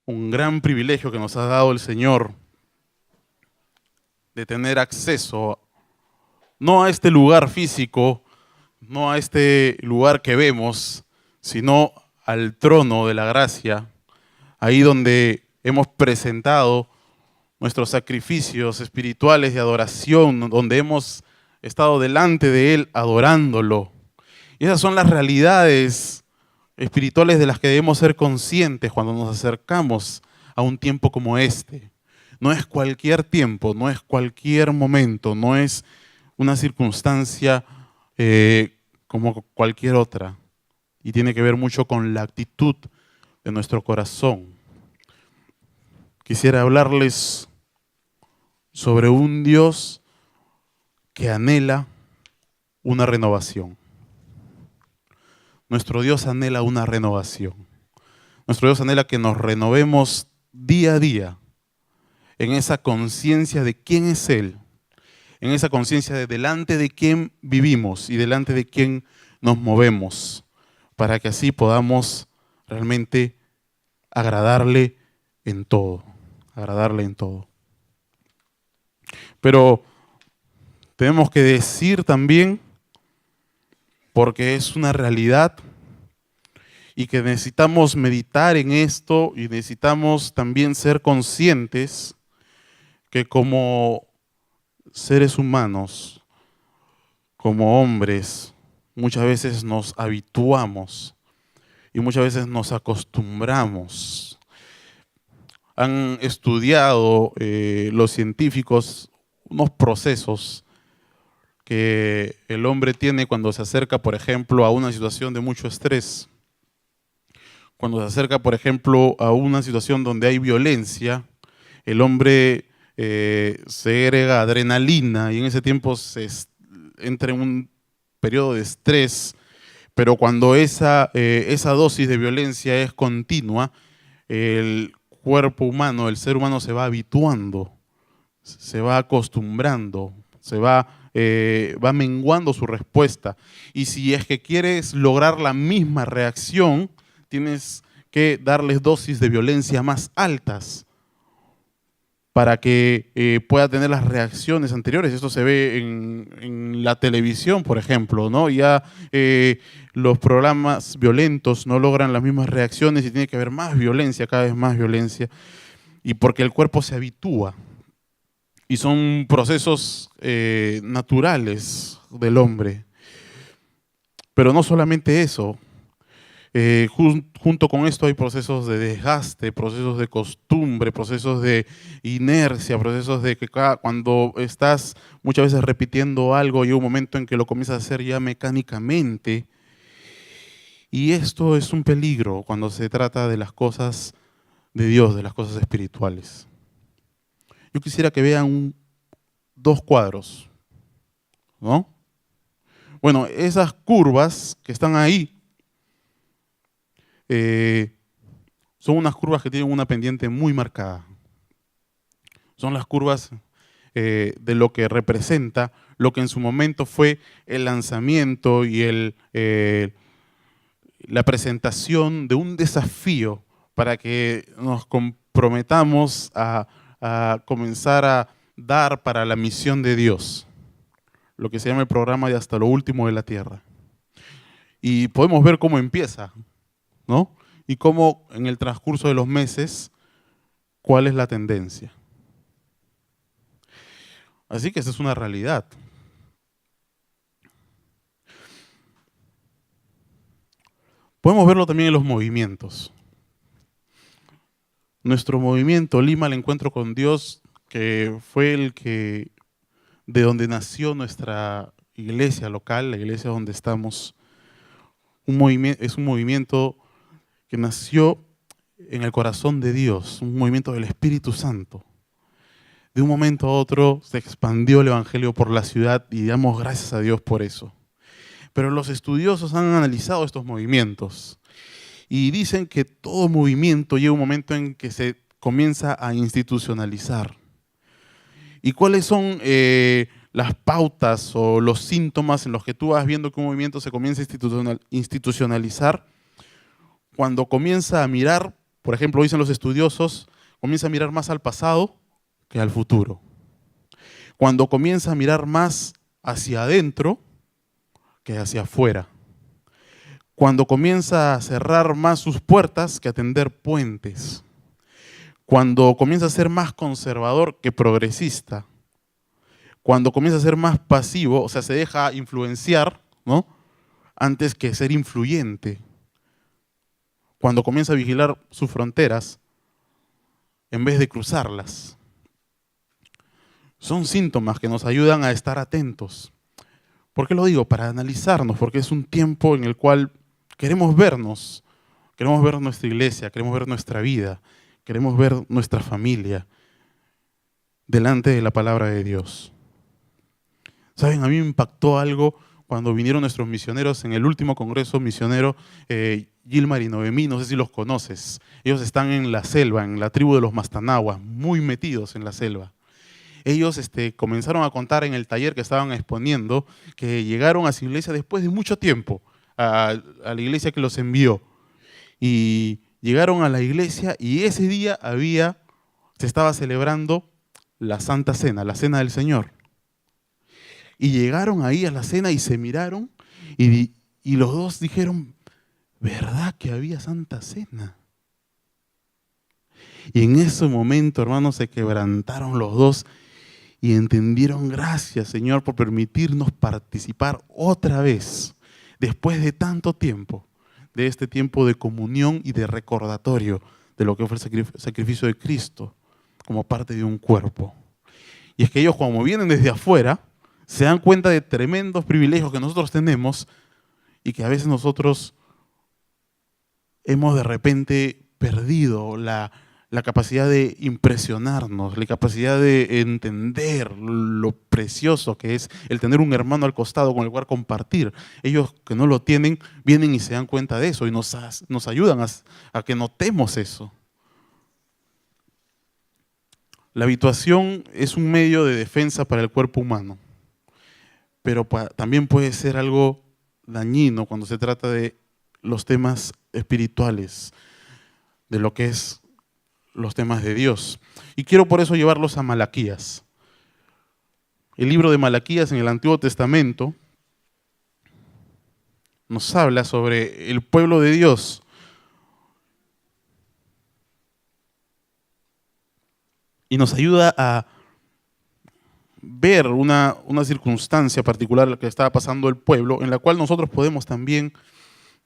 un gran privilegio que nos ha dado el Señor de tener acceso no a este lugar físico, no a este lugar que vemos, sino al trono de la gracia, ahí donde hemos presentado nuestros sacrificios espirituales de adoración, donde hemos estado delante de Él adorándolo. Y esas son las realidades espirituales de las que debemos ser conscientes cuando nos acercamos a un tiempo como este. No es cualquier tiempo, no es cualquier momento, no es una circunstancia como cualquier otra. Y tiene que ver mucho con la actitud de nuestro corazón. Quisiera hablarles sobre un Dios que anhela una renovación. Nuestro Dios anhela una renovación. Nuestro Dios anhela que nos renovemos día a día en esa conciencia de quién es Él, en esa conciencia de delante de quién vivimos y delante de quién nos movemos, para que así podamos realmente agradarle en todo, agradarle en todo. Pero tenemos que decir también, porque es una realidad, y que necesitamos meditar en esto y necesitamos también ser conscientes que como seres humanos, como hombres, muchas veces nos habituamos y muchas veces nos acostumbramos. Han estudiado los científicos unos procesos que el hombre tiene cuando se acerca, por ejemplo, a una situación de mucho estrés. Cuando se acerca, por ejemplo, a una situación donde hay violencia, el hombre segrega adrenalina y en ese tiempo entra en un periodo de estrés, pero cuando esa dosis de violencia es continua, el cuerpo humano, el ser humano se va habituando, se va acostumbrando, va menguando su respuesta. Y si es que quieres lograr la misma reacción, tienes que darles dosis de violencia más altas para que pueda tener las reacciones anteriores. Esto se ve en la televisión, por ejemplo, ¿no? Ya los programas violentos no logran las mismas reacciones y tiene que haber más violencia, cada vez más violencia, y porque el cuerpo se habitúa. Y son procesos naturales del hombre. Pero no solamente eso. Junto con esto hay procesos de desgaste, procesos de costumbre, procesos de inercia, procesos de que cuando estás muchas veces repitiendo algo, llega un momento en que lo comienzas a hacer ya mecánicamente. Y esto es un peligro cuando se trata de las cosas de Dios, de las cosas espirituales. Yo quisiera que vean dos cuadros, ¿no? Bueno, esas curvas que están ahí son unas curvas que tienen una pendiente muy marcada. Son las curvas de lo que representa lo que en su momento fue el lanzamiento y la presentación de un desafío para que nos comprometamos a comenzar a dar para la misión de Dios, lo que se llama el programa de Hasta lo Último de la Tierra. Y podemos ver cómo empieza, ¿no? Y cómo en el transcurso de los meses, cuál es la tendencia. Así que esa es una realidad. Podemos verlo también en los movimientos. Nuestro movimiento Lima al Encuentro con Dios, que fue de donde nació nuestra iglesia local, la iglesia donde estamos, es un movimiento que nació en el corazón de Dios, un movimiento del Espíritu Santo. De un momento a otro se expandió el Evangelio por la ciudad y damos gracias a Dios por eso. Pero los estudiosos han analizado estos movimientos y dicen que todo movimiento llega un momento en que se comienza a institucionalizar. ¿Y cuáles son las pautas o los síntomas en los que tú vas viendo que un movimiento se comienza a institucionalizar? Cuando comienza a mirar por ejemplo, dicen los estudiosos, comienza a mirar más al pasado que al futuro. Cuando comienza a mirar más hacia adentro que hacia afuera. Cuando comienza a cerrar más sus puertas que a tender puentes. Cuando comienza a ser más conservador que progresista. Cuando comienza a ser más pasivo, o sea, se deja influenciar, ¿no?, antes que ser influyente. Cuando comienza a vigilar sus fronteras en vez de cruzarlas. Son síntomas que nos ayudan a estar atentos. ¿Por qué lo digo? Para analizarnos, porque es un tiempo en el cual queremos vernos, queremos ver nuestra iglesia, queremos ver nuestra vida, queremos ver nuestra familia delante de la palabra de Dios. ¿Saben? A mí me impactó algo cuando vinieron nuestros misioneros en el último congreso misionero, Gilmar y Noemí, no sé si los conoces. Ellos están en la selva, en la tribu de los Mastanaguas, muy metidos en la selva. Ellos comenzaron a contar en el taller que estaban exponiendo que llegaron a su iglesia después de mucho tiempo, a la iglesia que los envió. Y llegaron a la iglesia y ese día se estaba celebrando la Santa Cena, la Cena del Señor. Y llegaron ahí a la cena y se miraron y los dos dijeron, ¿verdad que había Santa Cena? Y en ese momento, hermanos, se quebrantaron los dos y entendieron, gracias, Señor, por permitirnos participar otra vez, después de tanto tiempo, de este tiempo de comunión y de recordatorio de lo que fue el sacrificio de Cristo como parte de un cuerpo. Y es que ellos, como vienen desde afuera, se dan cuenta de tremendos privilegios que nosotros tenemos y que a veces nosotros hemos de repente perdido la capacidad de impresionarnos, la capacidad de entender lo precioso que es el tener un hermano al costado con el cual compartir. Ellos que no lo tienen, vienen y se dan cuenta de eso y nos ayudan a que notemos eso. La habituación es un medio de defensa para el cuerpo humano, pero también puede ser algo dañino cuando se trata de los temas espirituales, de lo que es los temas de Dios. Y quiero por eso llevarlos a Malaquías. El libro de Malaquías en el Antiguo Testamento nos habla sobre el pueblo de Dios. Y nos ayuda a ver una circunstancia particular que estaba pasando el pueblo, en la cual nosotros podemos también,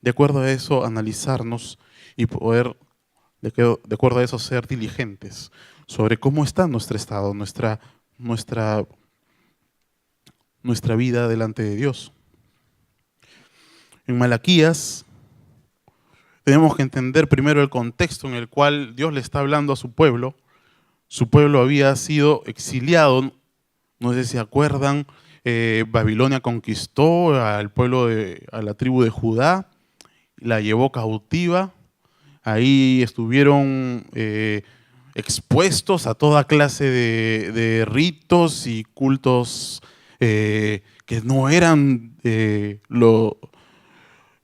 de acuerdo a eso, analizarnos y poder, de acuerdo a eso, ser diligentes sobre cómo está nuestro estado, nuestra vida delante de Dios. En Malaquías tenemos que entender primero el contexto en el cual Dios le está hablando a su pueblo. Su pueblo había sido exiliado. No sé si se acuerdan, Babilonia conquistó al pueblo, a la tribu de Judá, la llevó cautiva, ahí estuvieron expuestos a toda clase de ritos y cultos que no eran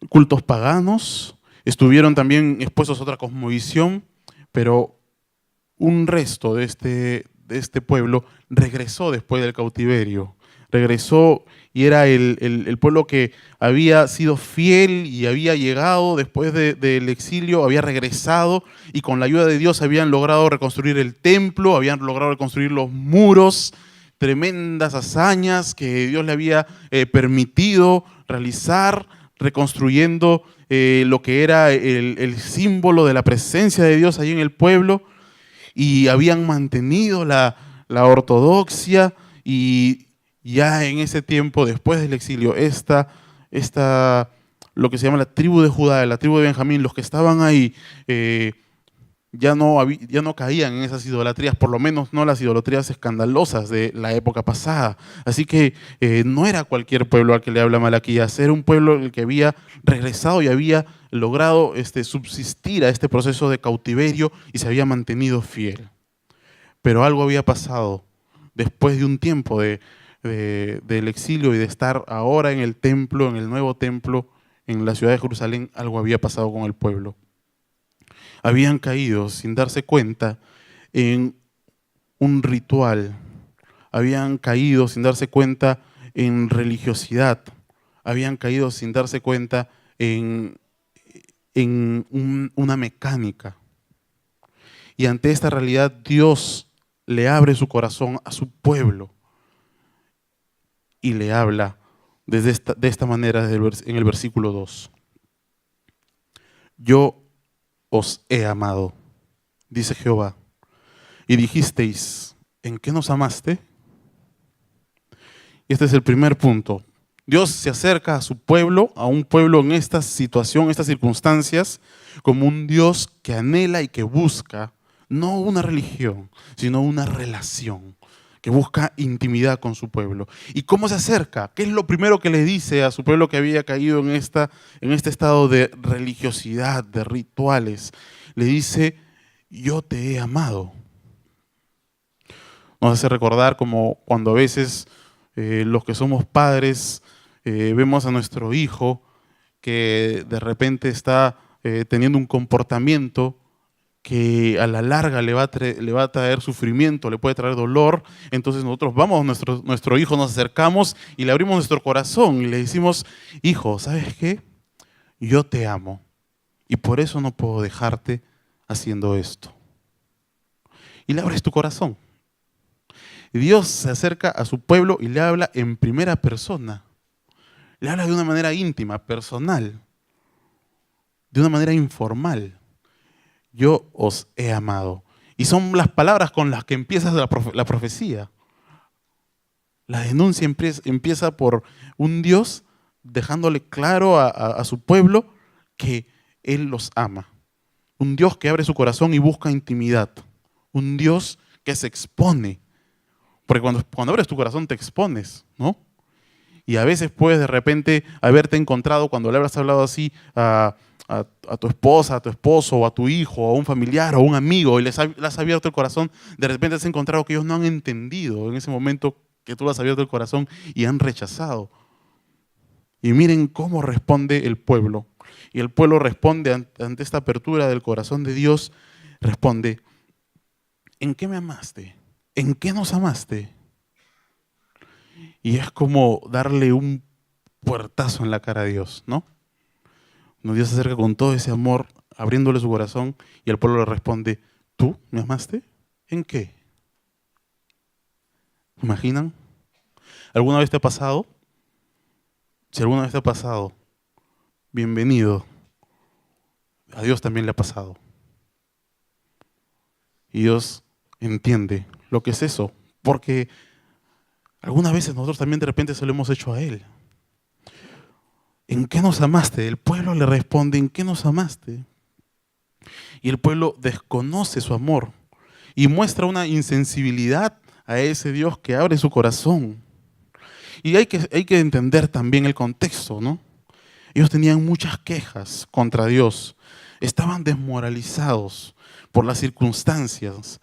cultos paganos, estuvieron también expuestos a otra cosmovisión, pero un resto de este pueblo regresó después del cautiverio. Regresó y era el pueblo que había sido fiel y había llegado después del exilio, había regresado y con la ayuda de Dios habían logrado reconstruir el templo, habían logrado reconstruir los muros, tremendas hazañas que Dios le había permitido realizar, reconstruyendo lo que era el símbolo de la presencia de Dios ahí en el pueblo. Y habían mantenido la ortodoxia y ya en ese tiempo, después del exilio, lo que se llama la tribu de Judá, la tribu de Benjamín, los que estaban ahí ya no caían en esas idolatrías, por lo menos no las idolatrías escandalosas de la época pasada. Así que no era cualquier pueblo al que le habla Malaquías, era un pueblo el que había regresado y había logrado subsistir a este proceso de cautiverio y se había mantenido fiel. Pero algo había pasado después de un tiempo del exilio y de estar ahora en el templo, en el nuevo templo, en la ciudad de Jerusalén, algo había pasado con el pueblo. habían caído sin darse cuenta en un ritual, habían caído sin darse cuenta en religiosidad, habían caído sin darse cuenta en una mecánica. Y ante esta realidad Dios le abre su corazón a su pueblo y le habla de esta manera en el versículo 2. Yo os he amado, dice Jehová, y dijisteis, ¿en qué nos amaste? Y este es el primer punto. Dios se acerca a su pueblo, a un pueblo en esta situación, estas circunstancias, como un Dios que anhela y que busca no una religión, sino una relación, que busca intimidad con su pueblo. ¿Y cómo se acerca? ¿Qué es lo primero que le dice a su pueblo que había caído en este estado de religiosidad, de rituales? Le dice, yo te he amado. Nos hace recordar como cuando a veces los que somos padres vemos a nuestro hijo que de repente está teniendo un comportamiento que a la larga le va a traer sufrimiento, le puede traer dolor. Entonces nosotros vamos a nuestro hijo, nos acercamos y le abrimos nuestro corazón y le decimos, hijo, ¿sabes qué? Yo te amo y por eso no puedo dejarte haciendo esto. Y le abres tu corazón. Y Dios se acerca a su pueblo y le habla en primera persona. Le habla de una manera íntima, personal, de una manera informal. Yo os he amado. Y son las palabras con las que empieza la profecía. La denuncia empieza por un Dios dejándole claro a su pueblo que Él los ama. Un Dios que abre su corazón y busca intimidad. Un Dios que se expone. Porque cuando abres tu corazón te expones, ¿no? Y a veces puedes de repente haberte encontrado, cuando le habrás hablado así a tu esposa, a tu esposo, o a tu hijo, o a un familiar, o a un amigo, y les has abierto el corazón, de repente has encontrado que ellos no han entendido en ese momento que tú les has abierto el corazón y han rechazado. Y miren cómo responde el pueblo. Y el pueblo responde ante esta apertura del corazón de Dios, responde, ¿en qué me amaste? ¿En qué nos amaste? Y es como darle un puertazo en la cara a Dios, ¿no? Cuando Dios se acerca con todo ese amor, abriéndole su corazón, y el pueblo le responde, ¿tú me amaste? ¿En qué? ¿Imaginan? ¿Alguna vez te ha pasado? Si alguna vez te ha pasado, bienvenido. A Dios también le ha pasado. Y Dios entiende lo que es eso, porque algunas veces nosotros también de repente se lo hemos hecho a Él. ¿En qué nos amaste? El pueblo le responde, ¿en qué nos amaste? Y el pueblo desconoce su amor y muestra una insensibilidad a ese Dios que abre su corazón. Y hay que entender también el contexto, ¿no? Ellos tenían muchas quejas contra Dios, estaban desmoralizados por las circunstancias.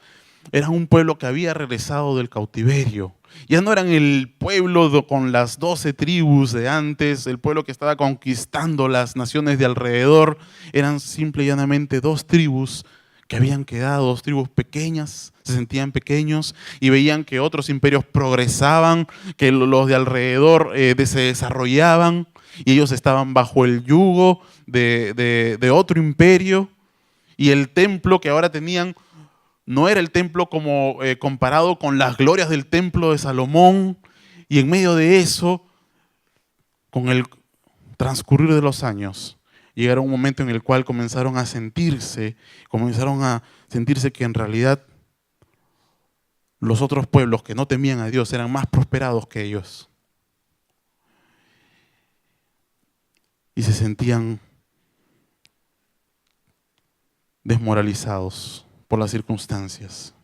Eran un pueblo que había regresado del cautiverio. Ya no eran el pueblo con las 12 tribus de antes, el pueblo que estaba conquistando las naciones de alrededor. Eran simple y llanamente 2 tribus que habían quedado, 2 tribus pequeñas, se sentían pequeños y veían que otros imperios progresaban, que los de alrededor se desarrollaban y ellos estaban bajo el yugo de otro imperio. Y el templo que ahora tenían no era el templo como comparado con las glorias del templo de Salomón. Y en medio de eso, con el transcurrir de los años, llegaron un momento en el cual comenzaron a sentirse que en realidad los otros pueblos que no temían a Dios eran más prosperados que ellos. Y se sentían desmoralizados por las circunstancias.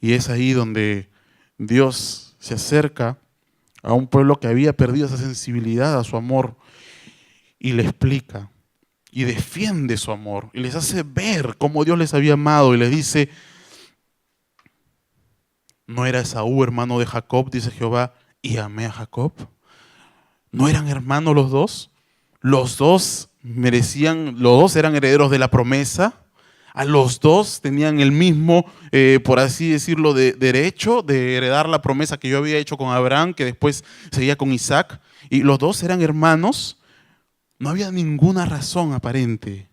Y es ahí donde Dios se acerca a un pueblo que había perdido esa sensibilidad a su amor y le explica y defiende su amor y les hace ver cómo Dios les había amado y les dice, ¿no era Esaú hermano de Jacob, dice Jehová, y amé a Jacob? ¿No eran hermanos los dos? Los dos los dos eran herederos de la promesa, a los dos tenían el mismo, por así decirlo, derecho de heredar la promesa que yo había hecho con Abraham, que después seguía con Isaac, y los dos eran hermanos. No había ninguna razón aparente.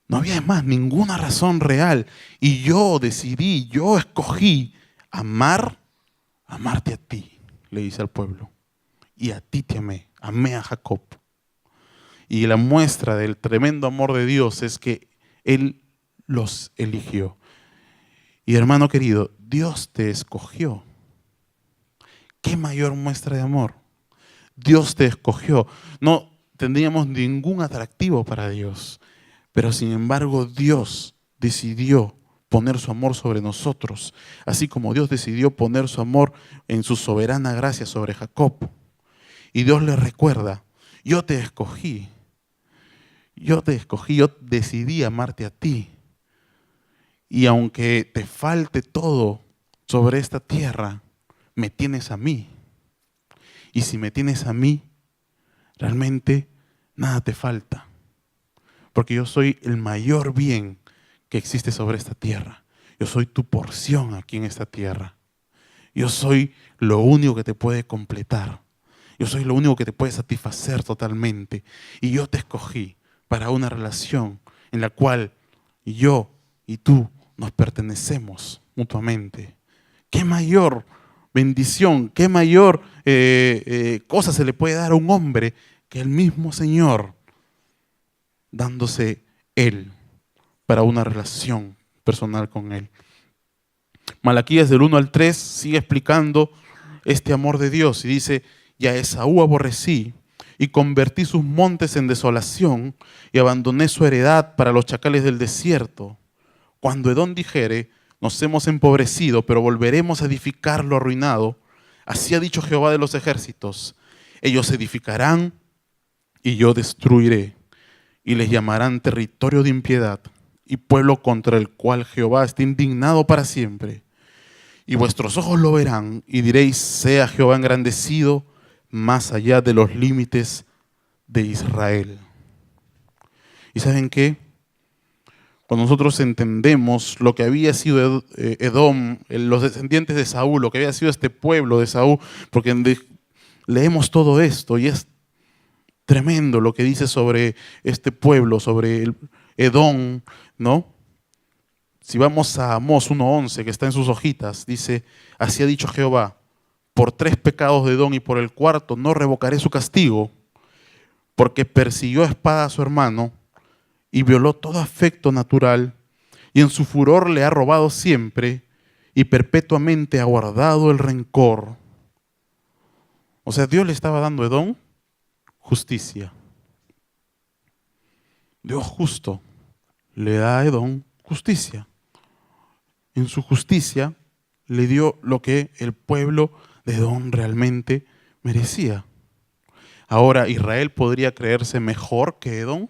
No había más ninguna razón real. Y yo decidí, yo escogí amarte a ti, le dice al pueblo. Y a ti te amé a Jacob. Y la muestra del tremendo amor de Dios es que Él los eligió. Y hermano querido, Dios te escogió. ¿Qué mayor muestra de amor? Dios te escogió. No tendríamos ningún atractivo para Dios, pero sin embargo Dios decidió poner su amor sobre nosotros, así como Dios decidió poner su amor en su soberana gracia sobre Jacob. Y Dios le recuerda, yo te escogí, yo decidí amarte a ti. Y aunque te falte todo sobre esta tierra, me tienes a mí. Y si me tienes a mí, realmente nada te falta. Porque yo soy el mayor bien que existe sobre esta tierra. Yo soy tu porción aquí en esta tierra. Yo soy lo único que te puede completar. Yo soy lo único que te puede satisfacer totalmente. Y yo te escogí para una relación en la cual yo y tú nos pertenecemos mutuamente. ¿Qué mayor bendición, qué mayor cosa se le puede dar a un hombre que el mismo Señor dándose Él para una relación personal con Él? Malaquías del 1 al 3 sigue explicando este amor de Dios y dice: y a Esaú aborrecí y convertí sus montes en desolación y abandoné su heredad para los chacales del desierto. Cuando Edom dijere: nos hemos empobrecido, pero volveremos a edificar lo arruinado, así ha dicho Jehová de los ejércitos: ellos edificarán y yo destruiré, y les llamarán territorio de impiedad y pueblo contra el cual Jehová está indignado para siempre. Y vuestros ojos lo verán y diréis: sea Jehová engrandecido más allá de los límites de Israel. ¿Y saben qué? Cuando nosotros entendemos lo que había sido Edom, los descendientes de Saúl, lo que había sido este pueblo de Saúl, porque leemos todo esto y es tremendo lo que dice sobre este pueblo, sobre Edom, ¿no? Si vamos a Amós 1:11, que está en sus hojitas, dice: así ha dicho Jehová, por 3 pecados de Edom y por el cuarto no revocaré su castigo, porque persiguió a espada a su hermano y violó todo afecto natural, y en su furor le ha robado siempre, y perpetuamente ha guardado el rencor. O sea, Dios le estaba dando a Edom justicia. Dios justo le da a Edom justicia. En su justicia le dio lo que el pueblo de Edom realmente merecía. Ahora, ¿Israel podría creerse mejor que Edom?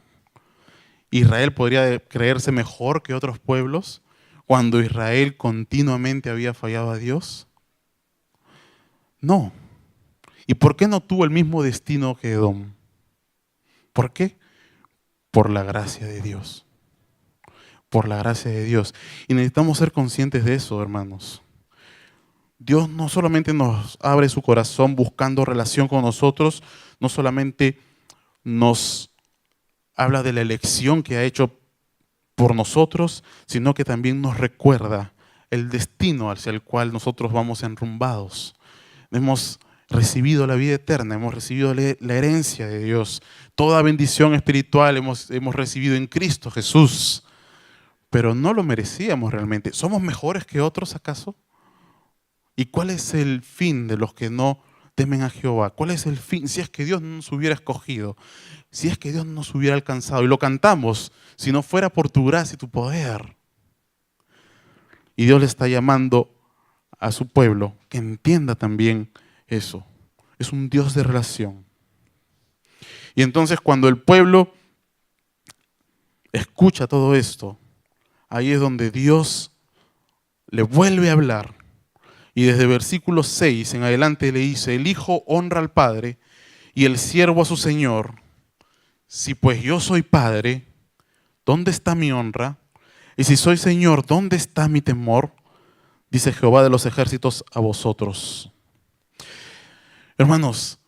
¿Israel podría creerse mejor que otros pueblos cuando Israel continuamente había fallado a Dios? No. ¿Y por qué no tuvo el mismo destino que Edom? ¿Por qué? Por la gracia de Dios. Por la gracia de Dios. Y necesitamos ser conscientes de eso, hermanos. Dios no solamente nos abre su corazón buscando relación con nosotros, no solamente nos habla de la elección que ha hecho por nosotros, sino que también nos recuerda el destino hacia el cual nosotros vamos enrumbados. Hemos recibido la vida eterna, hemos recibido la herencia de Dios. Toda bendición espiritual hemos recibido en Cristo Jesús, pero no lo merecíamos realmente. ¿Somos mejores que otros acaso? ¿Y cuál es el fin de los que no temen a Jehová? ¿Cuál es el fin? Si es que Dios no nos hubiera escogido, si es que Dios nos hubiera alcanzado, y lo cantamos, si no fuera por tu gracia y tu poder. Y Dios le está llamando a su pueblo que entienda también eso. Es un Dios de relación. Y entonces cuando el pueblo escucha todo esto, ahí es donde Dios le vuelve a hablar. Y desde versículo 6 en adelante le dice: el hijo honra al padre y el siervo a su señor. si pues yo soy padre, ¿dónde está mi honra? Y si soy Señor, ¿dónde está mi temor? Dice Jehová de los ejércitos a vosotros. Hermanos,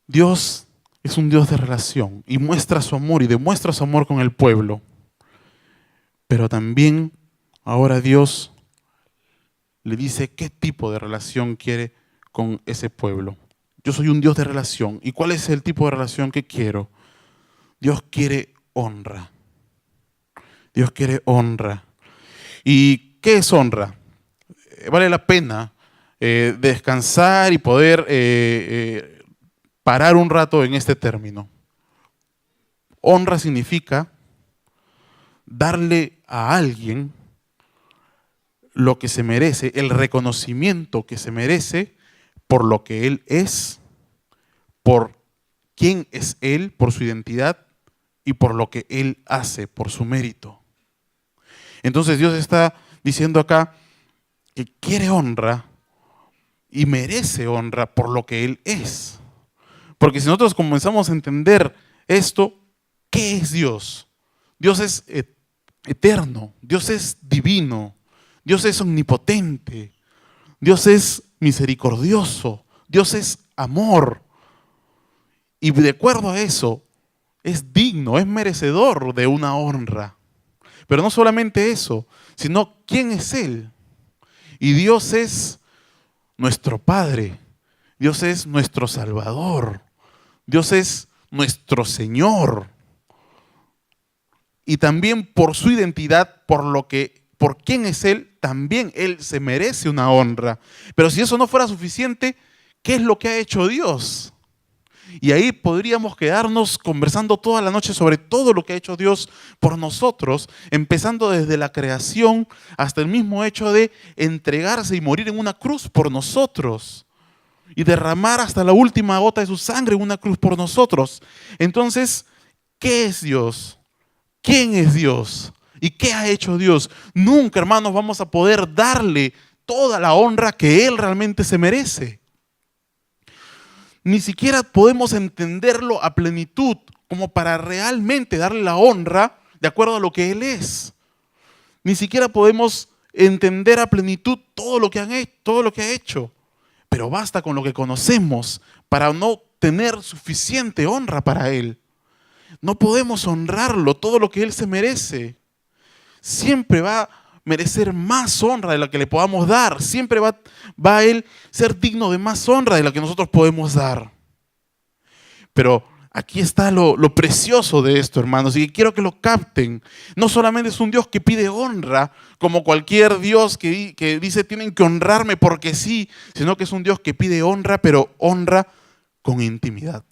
Dios es un Dios de relación y muestra su amor y demuestra su amor con el pueblo. Pero también ahora Dios le dice qué tipo de relación quiere con ese pueblo. Yo soy un Dios de relación. ¿Y cuál es el tipo de relación que quiero? Dios quiere honra. Dios quiere honra. ¿Y qué es honra? Vale la pena descansar y poder parar un rato en este término. Honra significa darle a alguien lo que se merece, el reconocimiento que se merece por lo que Él es, por quién es Él, por su identidad y por lo que Él hace, por su mérito. Entonces Dios está diciendo acá que quiere honra y merece honra por lo que Él es. Porque si nosotros comenzamos a entender esto, ¿qué es Dios? Dios es eterno, Dios es divino, Dios es omnipotente, Dios es misericordioso, Dios es amor. Y de acuerdo a eso, es digno, es merecedor de una honra. Pero no solamente eso, sino quién es Él. Y Dios es nuestro Padre, Dios es nuestro Salvador, Dios es nuestro Señor. Y también por su identidad, por quién es Él, también Él se merece una honra. Pero si eso no fuera suficiente, ¿qué es lo que ha hecho Dios? Y ahí podríamos quedarnos conversando toda la noche sobre todo lo que ha hecho Dios por nosotros, empezando desde la creación hasta el mismo hecho de entregarse y morir en una cruz por nosotros y derramar hasta la última gota de su sangre en una cruz por nosotros. Entonces, ¿qué es Dios? ¿Quién es Dios? ¿Y qué ha hecho Dios? Nunca, hermanos, vamos a poder darle toda la honra que Él realmente se merece. Ni siquiera podemos entenderlo a plenitud como para realmente darle la honra de acuerdo a lo que Él es. Ni siquiera podemos entender a plenitud todo lo que ha hecho. Pero basta con lo que conocemos para no tener suficiente honra para Él. No podemos honrarlo todo lo que Él se merece. Siempre va a merecer más honra de la que le podamos dar. Siempre va a Él ser digno de más honra de la que nosotros podemos dar. Pero aquí está lo precioso de esto, hermanos, y quiero que lo capten. No solamente es un Dios que pide honra, como cualquier Dios que dice tienen que honrarme porque sí, sino que es un Dios que pide honra, pero honra con intimidad.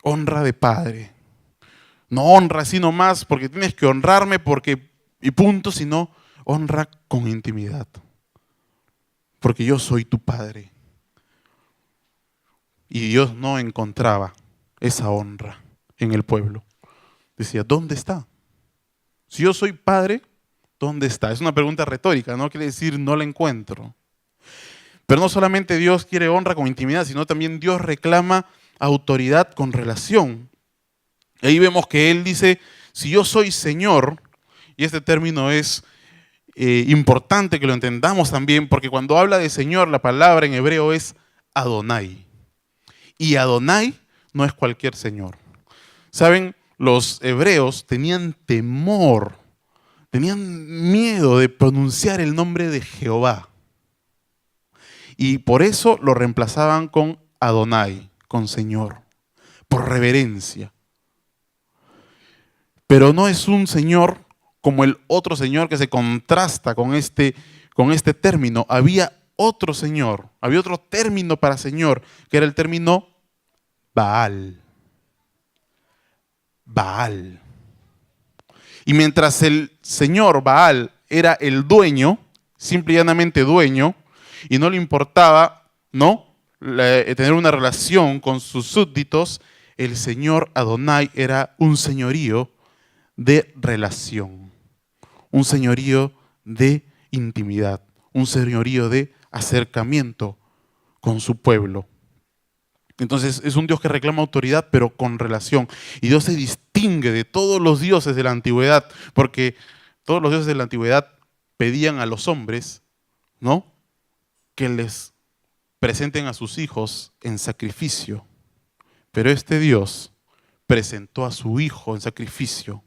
Honra de padre. No honra así nomás porque tienes que honrarme porque y punto, sino honra con intimidad. Porque yo soy tu padre. Y Dios no encontraba esa honra en el pueblo. Decía, ¿dónde está? Si yo soy padre, ¿dónde está? Es una pregunta retórica, no quiere decir no la encuentro. Pero no solamente Dios quiere honra con intimidad, sino también Dios reclama autoridad con relación. Y ahí vemos que Él dice, si yo soy Señor, y este término es importante que lo entendamos también, porque cuando habla de Señor, la palabra en hebreo es Adonai. Y Adonai no es cualquier Señor. ¿Saben? Los hebreos tenían temor, tenían miedo de pronunciar el nombre de Jehová. Y por eso lo reemplazaban con Adonai, con Señor, por reverencia. Pero no es un Señor como el otro Señor que se contrasta con este término. Había otro Señor, había otro término para Señor, que era el término Baal. Baal. Y mientras el señor Baal era el dueño, simple y llanamente dueño, y no le importaba, ¿no?, tener una relación con sus súbditos, el señor Adonai era un señorío de relación, un señorío de intimidad, un señorío de acercamiento con su pueblo. Entonces es un Dios que reclama autoridad, pero con relación. Y Dios se distingue de todos los dioses de la antigüedad, porque todos los dioses de la antigüedad pedían a los hombres, ¿no?, que les presenten a sus hijos en sacrificio. Pero este Dios presentó a su Hijo en sacrificio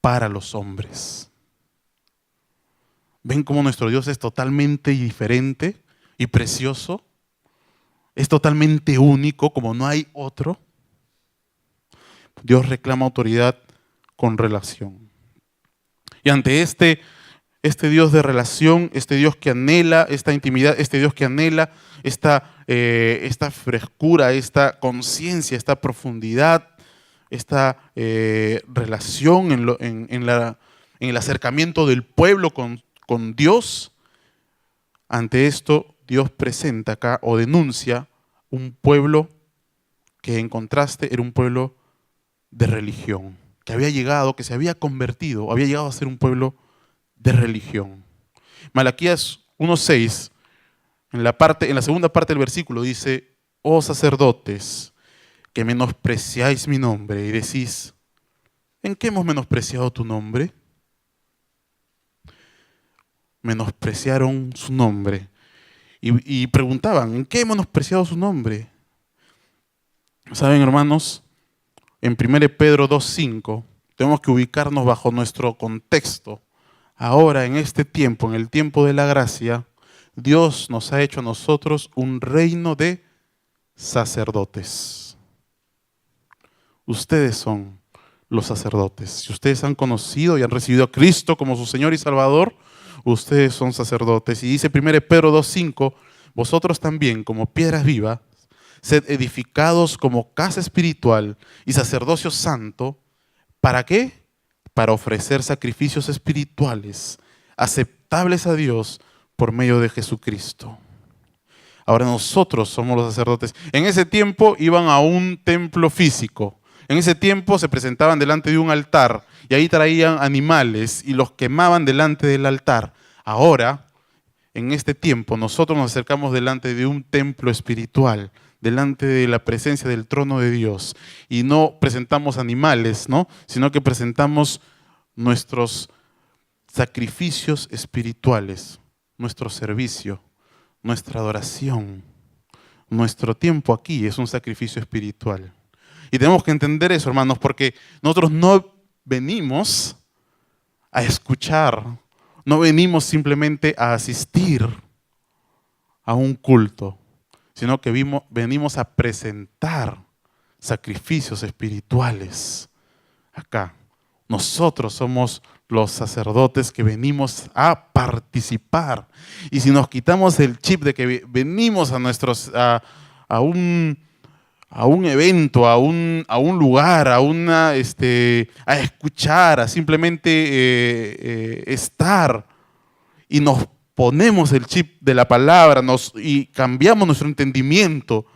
para los hombres. ¿Ven cómo nuestro Dios es totalmente diferente y precioso? Es totalmente único, como no hay otro. Dios reclama autoridad con relación. Y ante este Dios de relación, este Dios que anhela esta intimidad, este Dios que anhela esta frescura, esta conciencia, esta profundidad, esta relación en el acercamiento del pueblo con Dios. Ante esto, Dios presenta acá o denuncia un pueblo que en contraste era un pueblo de religión, que había llegado, que se había convertido, había llegado a ser un pueblo de religión. Malaquías 1:6, en la segunda parte del versículo dice: oh sacerdotes, que menospreciáis mi nombre, y decís: ¿en qué hemos menospreciado tu nombre? Menospreciaron su nombre y preguntaban: ¿en qué hemos menospreciado su nombre? ¿Saben, hermanos? En 1 Pedro 2:5 tenemos que ubicarnos bajo nuestro contexto. Ahora, en este tiempo, en el tiempo de la gracia, Dios nos ha hecho a nosotros un reino de sacerdotes. Ustedes son los sacerdotes. Si ustedes han conocido y han recibido a Cristo como su Señor y Salvador, ustedes son sacerdotes. Y dice 1 Pedro 2:5, vosotros también, como piedras vivas, sed edificados como casa espiritual y sacerdocio santo. ¿Para qué? Para ofrecer sacrificios espirituales aceptables a Dios por medio de Jesucristo. Ahora nosotros somos los sacerdotes. En ese tiempo iban a un templo físico. En ese tiempo se presentaban delante de un altar y ahí traían animales y los quemaban delante del altar. Ahora, en este tiempo, nosotros nos acercamos delante de un templo espiritual, delante de la presencia del trono de Dios. Y no presentamos animales, ¿no?, sino que presentamos nuestros sacrificios espirituales, nuestro servicio, nuestra adoración. Nuestro tiempo aquí es un sacrificio espiritual. Y tenemos que entender eso, hermanos, porque nosotros no venimos a escuchar, no venimos simplemente a asistir a un culto, sino que venimos a presentar sacrificios espirituales acá. Nosotros somos los sacerdotes que venimos a participar. Y si nos quitamos el chip de que venimos a un evento, a un lugar, a escuchar, a simplemente estar, y nos ponemos el chip de la palabra y cambiamos nuestro entendimiento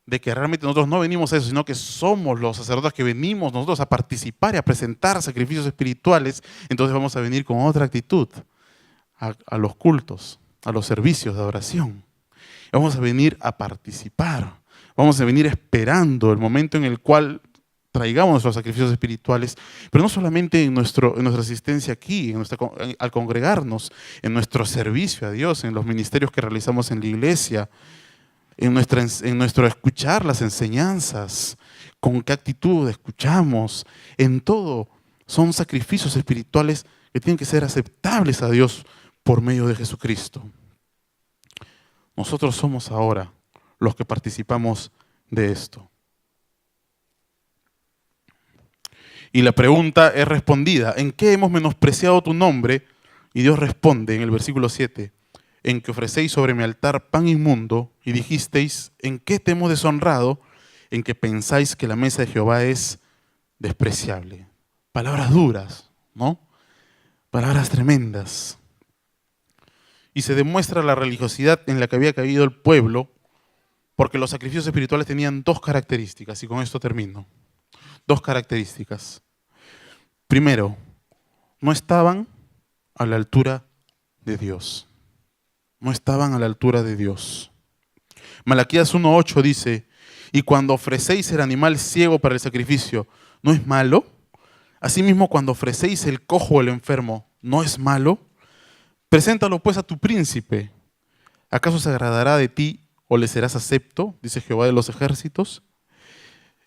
de que realmente nosotros no venimos a eso, sino que somos los sacerdotes que venimos nosotros a participar y a presentar sacrificios espirituales, entonces vamos a venir con otra actitud a los cultos, a los servicios de adoración. Vamos a venir a participar, vamos a venir esperando el momento en el cual traigamos nuestros sacrificios espirituales, pero no solamente en nuestra asistencia aquí, al congregarnos, en nuestro servicio a Dios, en los ministerios que realizamos en la iglesia, en nuestro escuchar las enseñanzas, con qué actitud escuchamos, en todo. Son sacrificios espirituales que tienen que ser aceptables a Dios por medio de Jesucristo. Nosotros somos ahora los que participamos de esto. Y la pregunta es respondida: ¿en qué hemos menospreciado tu nombre? Y Dios responde en el versículo 7, en que ofrecéis sobre mi altar pan inmundo, y dijisteis: ¿en qué te hemos deshonrado? En que pensáis que la mesa de Jehová es despreciable. Palabras duras, ¿no? Palabras tremendas. Y se demuestra la religiosidad en la que había caído el pueblo, porque los sacrificios espirituales tenían dos características, y con esto termino. Dos características. Primero, no estaban a la altura de Dios. No estaban a la altura de Dios. Malaquías 1:8 dice: Y cuando ofrecéis el animal ciego para el sacrificio, ¿no es malo? Asimismo, cuando ofrecéis el cojo o el enfermo, ¿no es malo? Preséntalo pues a tu príncipe. ¿Acaso se agradará de ti o le serás acepto? Dice Jehová de los ejércitos.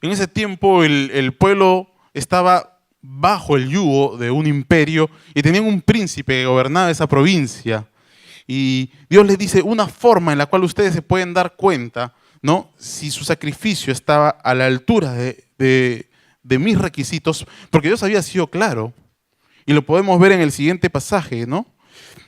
En ese tiempo el pueblo estaba bajo el yugo de un imperio y tenían un príncipe que gobernaba esa provincia. Y Dios les dice una forma en la cual ustedes se pueden dar cuenta, ¿no? Si su sacrificio estaba a la altura de mis requisitos, porque Dios había sido claro. Y lo podemos ver en el siguiente pasaje, ¿no?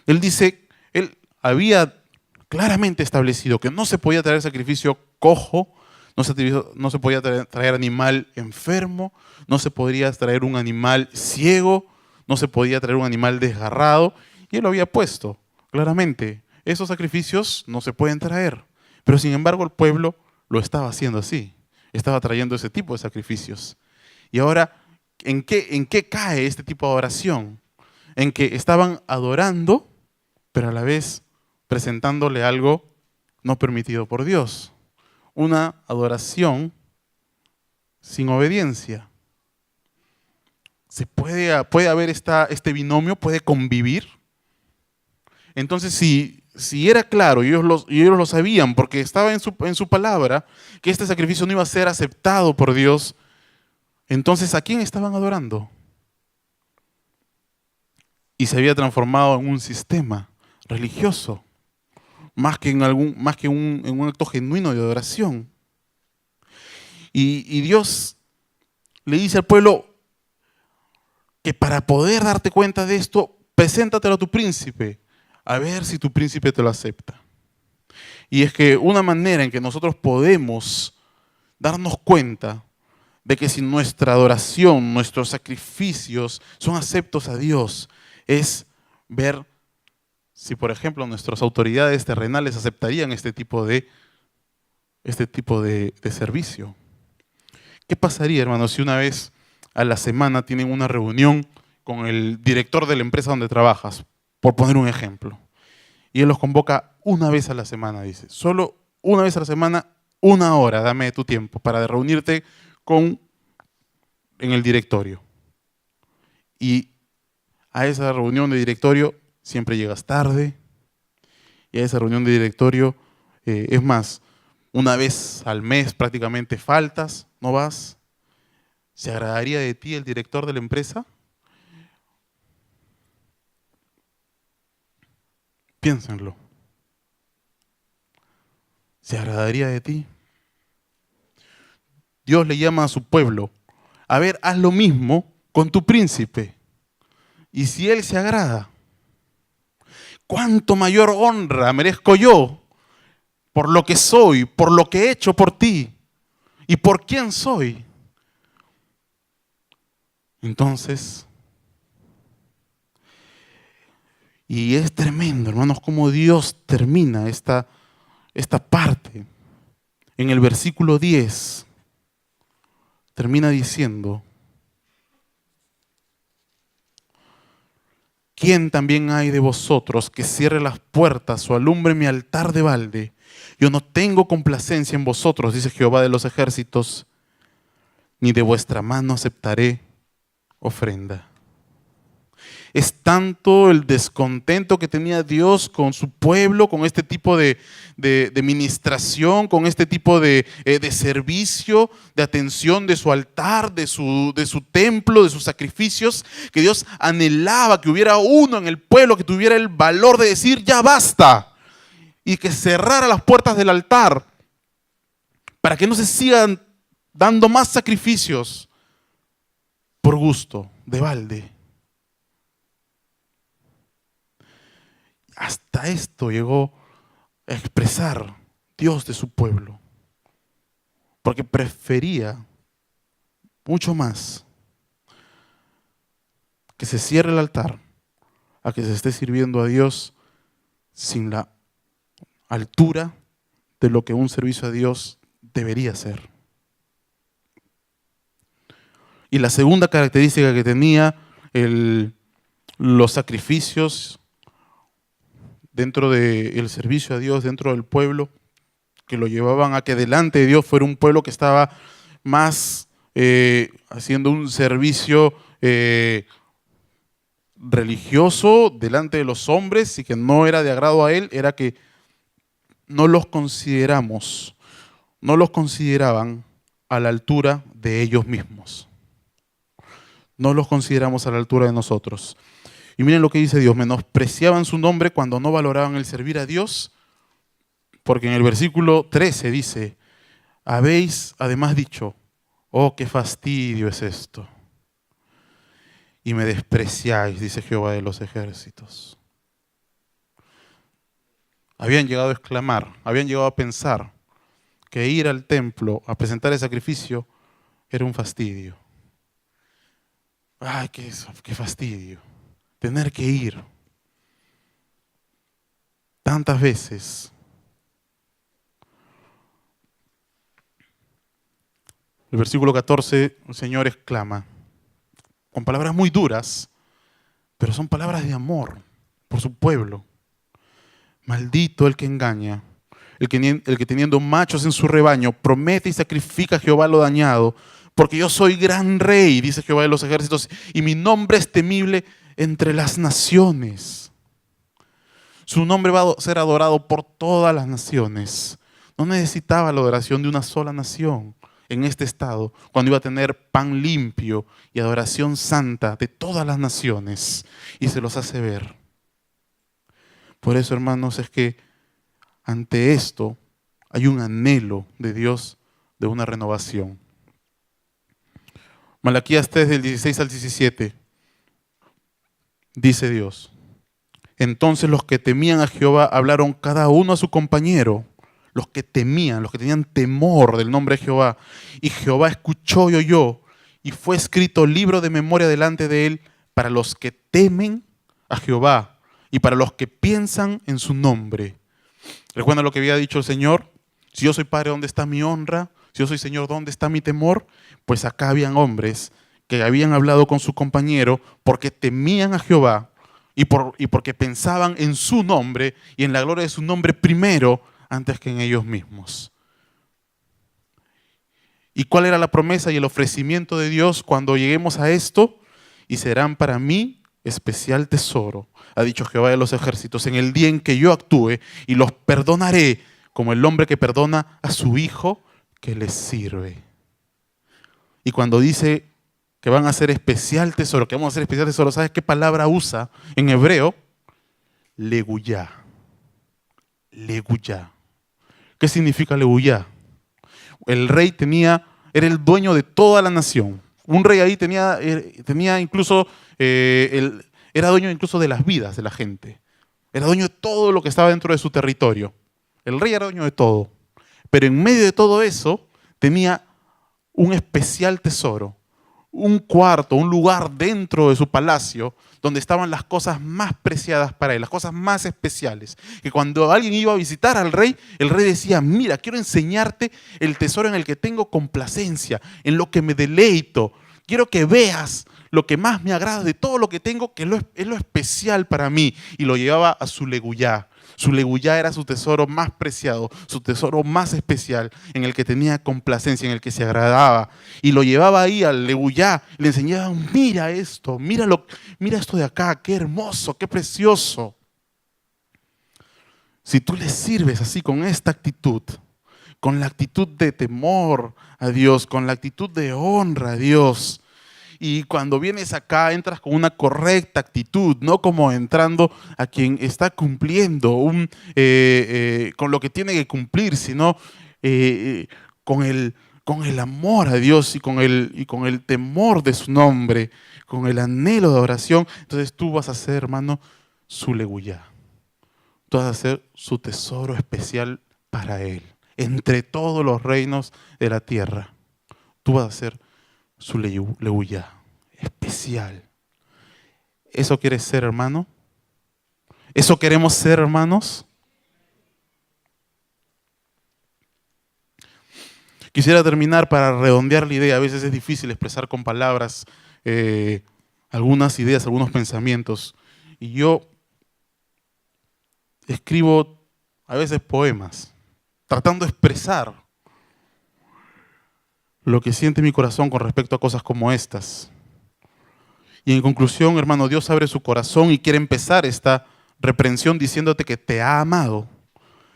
Él dice, él había claramente establecido que no se podía traer sacrificio cojo, no se podía traer animal enfermo, no se podría traer un animal ciego, no se podía traer un animal desgarrado. Y él lo había puesto claramente. Esos sacrificios no se pueden traer. Pero sin embargo el pueblo lo estaba haciendo así. Estaba trayendo ese tipo de sacrificios. Y ahora, ¿en qué cae este tipo de adoración? En que estaban adorando, pero a la vez presentándole algo no permitido por Dios. Una adoración sin obediencia. ¿Puede haber este binomio? ¿Puede convivir? Entonces, si era claro, y ellos lo sabían, porque estaba en su palabra, que este sacrificio no iba a ser aceptado por Dios, entonces ¿a quién estaban adorando? Y se había transformado en un sistema religioso, más que en un acto genuino de adoración. Y Dios le dice al pueblo que para poder darte cuenta de esto, preséntatelo a tu príncipe, a ver si tu príncipe te lo acepta. Y es que una manera en que nosotros podemos darnos cuenta de que si nuestra adoración, nuestros sacrificios son aceptos a Dios, es ver si, por ejemplo, nuestras autoridades terrenales aceptarían este tipo de servicio. ¿Qué pasaría, hermanos, si una vez a la semana tienen una reunión con el director de la empresa donde trabajas, por poner un ejemplo? Y él los convoca una vez a la semana, dice, solo una vez a la semana, 1 hora, dame tu tiempo para reunirte en el directorio. Y a esa reunión de directorio siempre llegas tarde, y a esa reunión de directorio, es más, una vez al mes prácticamente faltas, no vas. ¿Se agradaría de ti el director de la empresa? Piénsenlo. ¿Se agradaría de ti? Dios le llama a su pueblo, a ver, haz lo mismo con tu príncipe. Y si él se agrada, ¿cuánto mayor honra merezco yo por lo que soy, por lo que he hecho por ti y por quién soy? Entonces, y es tremendo, hermanos, cómo Dios termina esta parte. En el versículo 10, termina diciendo, ¿quién también hay de vosotros que cierre las puertas o alumbre mi altar de balde? Yo no tengo complacencia en vosotros, dice Jehová de los ejércitos, ni de vuestra mano aceptaré ofrenda. Es tanto el descontento que tenía Dios con su pueblo, con este tipo de ministración, con este tipo de servicio, de atención de su altar, de su templo, de sus sacrificios, que Dios anhelaba que hubiera uno en el pueblo que tuviera el valor de decir, ya basta, y que cerrara las puertas del altar para que no se sigan dando más sacrificios por gusto, de balde. Hasta esto llegó a expresar Dios de su pueblo, porque prefería mucho más que se cierre el altar a que se esté sirviendo a Dios sin la altura de lo que un servicio a Dios debería ser. Y la segunda característica que tenía los sacrificios dentro del servicio a Dios, dentro del pueblo, que lo llevaban a que delante de Dios fuera un pueblo que estaba más haciendo un servicio religioso delante de los hombres y que no era de agrado a él, era que no los consideraban a la altura de ellos mismos. No los consideramos a la altura de nosotros. Y miren lo que dice Dios: menospreciaban su nombre cuando no valoraban el servir a Dios, porque en el versículo 13 dice: habéis además dicho, oh, qué fastidio es esto, y me despreciáis, dice Jehová de los ejércitos. Habían llegado a exclamar, habían llegado a pensar que ir al templo a presentar el sacrificio era un fastidio. Ay, qué fastidio tener que ir tantas veces. El versículo 14, el Señor exclama, con palabras muy duras, pero son palabras de amor por su pueblo. Maldito el que engaña, el que teniendo machos en su rebaño promete y sacrifica a Jehová lo dañado, porque yo soy gran rey, dice Jehová de los ejércitos, y mi nombre es temible entre las naciones. Su nombre va a ser adorado por todas las naciones. No necesitaba la adoración de una sola nación en este estado, cuando iba a tener pan limpio y adoración santa de todas las naciones, y se los hace ver. Por eso, hermanos, es que ante esto hay un anhelo de Dios de una renovación. Malaquías 3, del 16 al 17, dice Dios: entonces los que temían a Jehová hablaron cada uno a su compañero, los que temían, los que tenían temor del nombre de Jehová, y Jehová escuchó y oyó, y fue escrito libro de memoria delante de él para los que temen a Jehová y para los que piensan en su nombre. ¿Recuerdan lo que había dicho el Señor? Si yo soy Padre, ¿dónde está mi honra? Si yo soy Señor, ¿dónde está mi temor? Pues acá habían hombres que habían hablado con su compañero porque temían a Jehová y porque pensaban en su nombre y en la gloria de su nombre primero antes que en ellos mismos. ¿Y cuál era la promesa y el ofrecimiento de Dios cuando lleguemos a esto? Y serán para mí especial tesoro, ha dicho Jehová de los ejércitos, en el día en que yo actúe, y los perdonaré como el hombre que perdona a su hijo que les sirve. Y cuando dice que van a ser especial tesoro, que vamos a ser especial tesoro, ¿sabes qué palabra usa en hebreo? Leguyá. Leguyá. ¿Qué significa leguyá? El rey era el dueño de toda la nación. Un rey ahí tenía incluso, era dueño incluso de las vidas de la gente. Era dueño de todo lo que estaba dentro de su territorio. El rey era dueño de todo. Pero en medio de todo eso tenía un especial tesoro, un cuarto, un lugar dentro de su palacio donde estaban las cosas más preciadas para él, las cosas más especiales. Que cuando alguien iba a visitar al rey, el rey decía: mira, quiero enseñarte el tesoro en el que tengo complacencia, en lo que me deleito. Quiero que veas lo que más me agrada de todo lo que tengo, que es lo especial para mí. Y lo llevaba a su leguyá. Su leguyá era su tesoro más preciado, su tesoro más especial, en el que tenía complacencia, en el que se agradaba. Y lo llevaba ahí al leguyá, le enseñaba: mira esto, mira esto de acá, qué hermoso, qué precioso. Si tú le sirves así, con esta actitud, con la actitud de temor a Dios, con la actitud de honra a Dios, y cuando vienes acá entras con una correcta actitud, no como entrando a quien está cumpliendo con lo que tiene que cumplir, sino con el amor a Dios y con el temor de su nombre, con el anhelo de oración. Entonces tú vas a ser, hermano, su leguyá. Tú vas a ser su tesoro especial para Él. Entre todos los reinos de la tierra, tú vas a ser su leguyá especial. ¿Eso quieres ser, hermano? ¿Eso queremos ser, hermanos? Quisiera terminar para redondear la idea. A veces es difícil expresar con palabras algunas ideas, algunos pensamientos. Y yo escribo a veces poemas. tratando de expresar lo que siente mi corazón con respecto a cosas como estas. Y en conclusión, hermano, Dios abre su corazón y quiere empezar esta reprensión diciéndote que te ha amado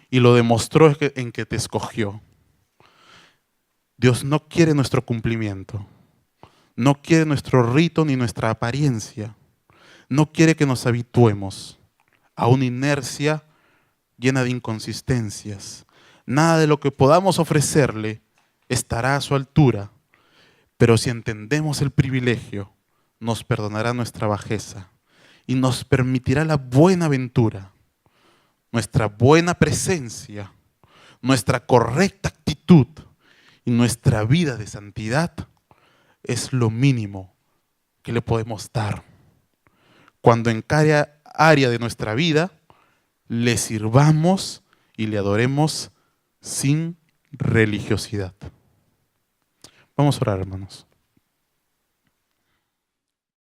y lo demostró en que te escogió. Dios no quiere nuestro cumplimiento, no quiere nuestro rito ni nuestra apariencia, no quiere que nos habituemos a una inercia llena de inconsistencias. Nada de lo que podamos ofrecerle estará a su altura, pero si entendemos el privilegio, nos perdonará nuestra bajeza y nos permitirá la buena ventura, nuestra buena presencia, nuestra correcta actitud y nuestra vida de santidad es lo mínimo que le podemos dar. Cuando en cada área de nuestra vida le sirvamos y le adoremos sin religiosidad. Vamos a orar, hermanos.